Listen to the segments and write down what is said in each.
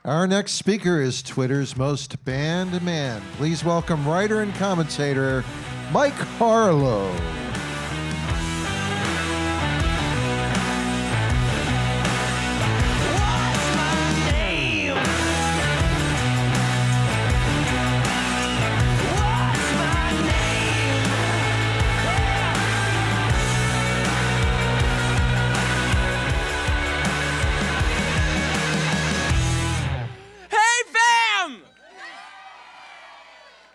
Our next speaker is Twitter's most banned man. Please welcome writer and commentator Mike Harlow.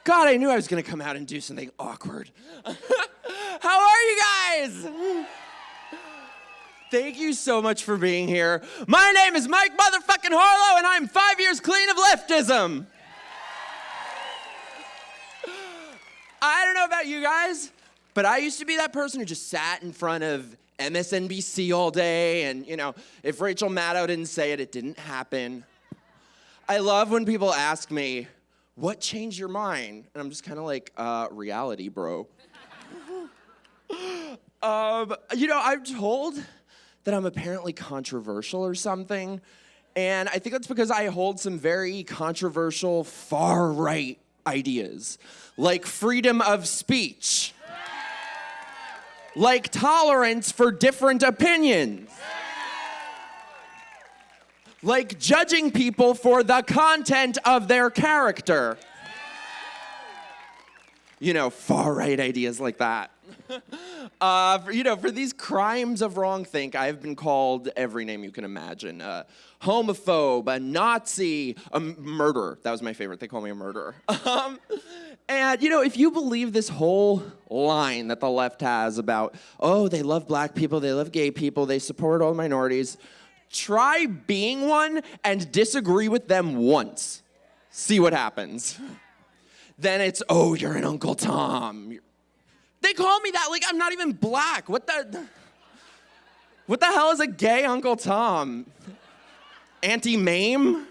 God, I knew I was gonna come out and do something awkward. How are you guys? Thank you so much for being here. My name is Mike motherfucking Harlow, and I'm 5 years clean of leftism. I don't know about you guys, but I used to be that person who just sat in front of MSNBC all day, and if Rachel Maddow didn't say it, it didn't happen. I love when people ask me, what changed your mind? And I'm just kind of like, reality, bro. I'm told that I'm apparently controversial or something. And I think that's because I hold some very controversial far-right ideas, like freedom of speech, like tolerance for different opinions, like judging people for the content of their character. Far-right ideas like that. For these crimes of wrongthink, I've been called every name you can imagine. Homophobe, a Nazi, a murderer. That was my favorite. They call me a murderer. If you believe this whole line that the left has about, they love black people, they love gay people, they support all minorities, try being one and disagree with them once. See what happens. Then it's, you're an Uncle Tom. They call me that like I'm not even black. What the hell is a gay Uncle Tom? Auntie Mame?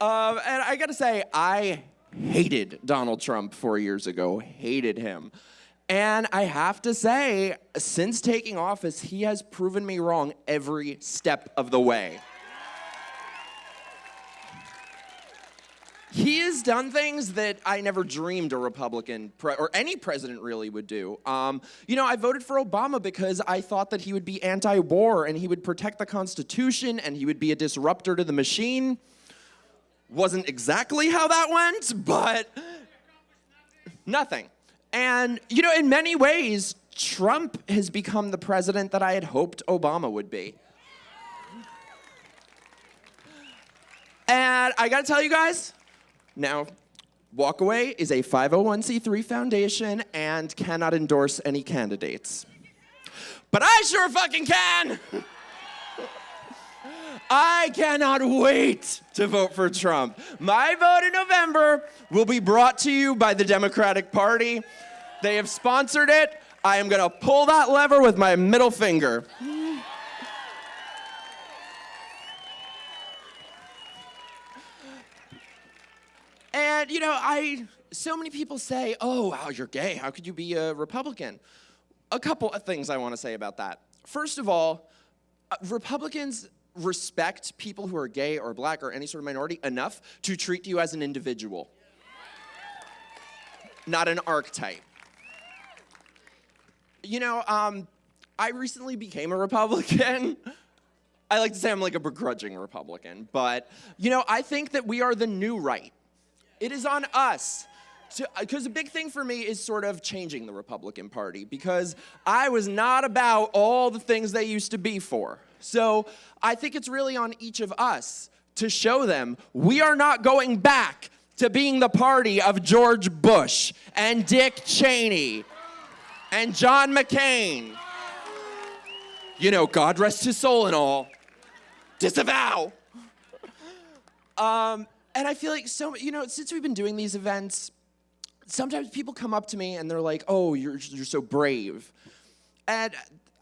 And I gotta say, I hated Donald Trump 4 years ago. Hated him. And I have to say, since taking office, he has proven me wrong every step of the way. He has done things that I never dreamed a Republican, or any president really would do. I voted for Obama because I thought that he would be anti-war and he would protect the Constitution and he would be a disruptor to the machine. Wasn't exactly how that went, but nothing. And, in many ways, Trump has become the president that I had hoped Obama would be. And I gotta tell you guys, now, WalkAway is a 501c3 foundation and cannot endorse any candidates. But I sure fucking can! I cannot wait to vote for Trump. My vote in November will be brought to you by the Democratic Party. They have sponsored it. I am gonna pull that lever with my middle finger. And, so many people say, wow, you're gay. How could you be a Republican? A couple of things I want to say about that. First of all, Republicans respect people who are gay or black or any sort of minority enough to treat you as an individual, not an archetype. I recently became a Republican. I like to say I'm like a begrudging Republican, but, I think that we are the new right. It is on us. Because a big thing for me is sort of changing the Republican Party, because I was not about all the things they used to be for. So I think it's really on each of us to show them we are not going back to being the party of George Bush and Dick Cheney and John McCain. God rest his soul and all. Disavow. And I feel like since we've been doing these events, sometimes people come up to me and they're like, you're so brave. And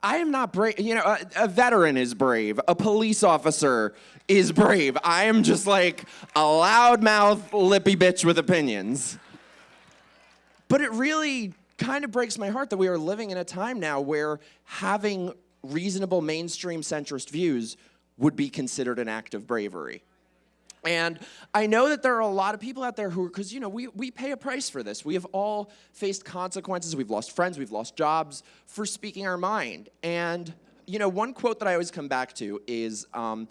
I am not brave. A veteran is brave. A police officer is brave. I am just like a loudmouth, lippy bitch with opinions. But it really kind of breaks my heart that we are living in a time now where having reasonable mainstream centrist views would be considered an act of bravery. And I know that there are a lot of people out there who, because, we pay a price for this. We have all faced consequences. We've lost friends. We've lost jobs for speaking our mind. And, one quote that I always come back to is, in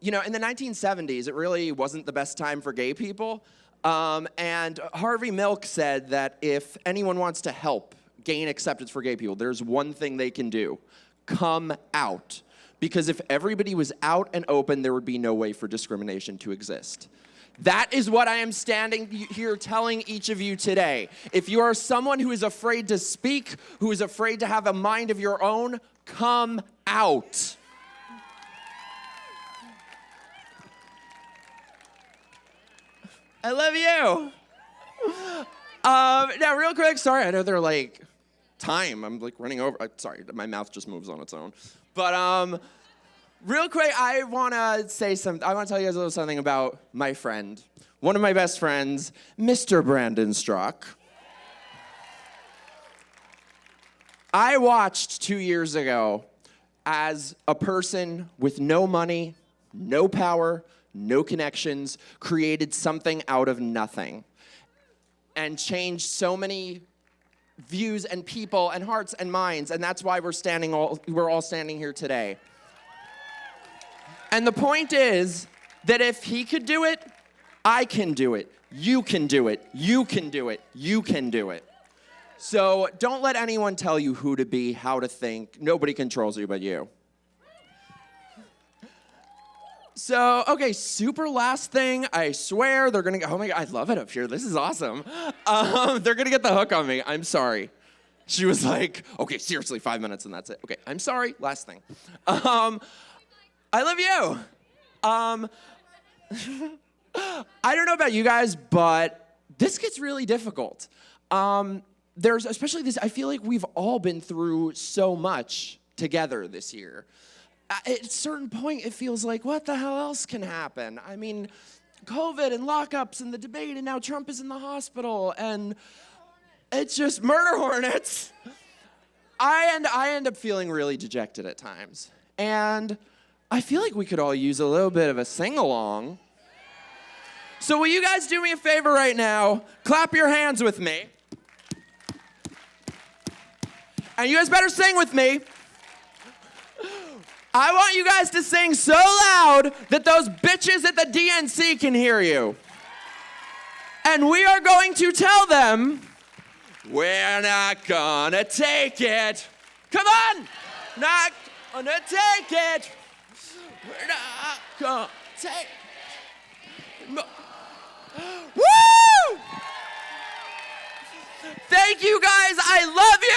the 1970s, it really wasn't the best time for gay people. And Harvey Milk said that if anyone wants to help gain acceptance for gay people, there's one thing they can do: come out. Because if everybody was out and open, there would be no way for discrimination to exist. That is what I am standing here telling each of you today. If you are someone who is afraid to speak, who is afraid to have a mind of your own, come out. I love you. Now, real quick, sorry, I know they're like, time. I'm like running over. Sorry, my mouth just moves on its own. But real quick, I want to say something. I want to tell you guys a little something about my friend, one of my best friends, Mr. Brandon Straka. I watched 2 years ago as a person with no money, no power, no connections, created something out of nothing and changed so many views and people and hearts and minds, and that's why we're all standing here today. And the point is that if he could do it, I can do it. You can do it. You can do it. You can do it. So don't let anyone tell you who to be, how to think. Nobody controls you but you. So, okay, super last thing. I swear they're going to oh my God, I love it up here. This is awesome. They're going to get the hook on me. I'm sorry. She was like, okay, seriously, 5 minutes and that's it. Okay, I'm sorry. Last thing. I love you. I don't know about you guys, but this gets really difficult. There's especially this, I feel like we've all been through so much together this year. At a certain point, it feels like, what the hell else can happen? I mean, COVID and lockups and the debate, and now Trump is in the hospital, and it's just murder hornets. I end up feeling really dejected at times. And I feel like we could all use a little bit of a sing-along. So will you guys do me a favor right now? Clap your hands with me. And you guys better sing with me. I want you guys to sing so loud that those bitches at the DNC can hear you. And we are going to tell them, we're not gonna take it. Come on! Not gonna take it. We're not gonna take it. Woo! Thank you guys. I love you.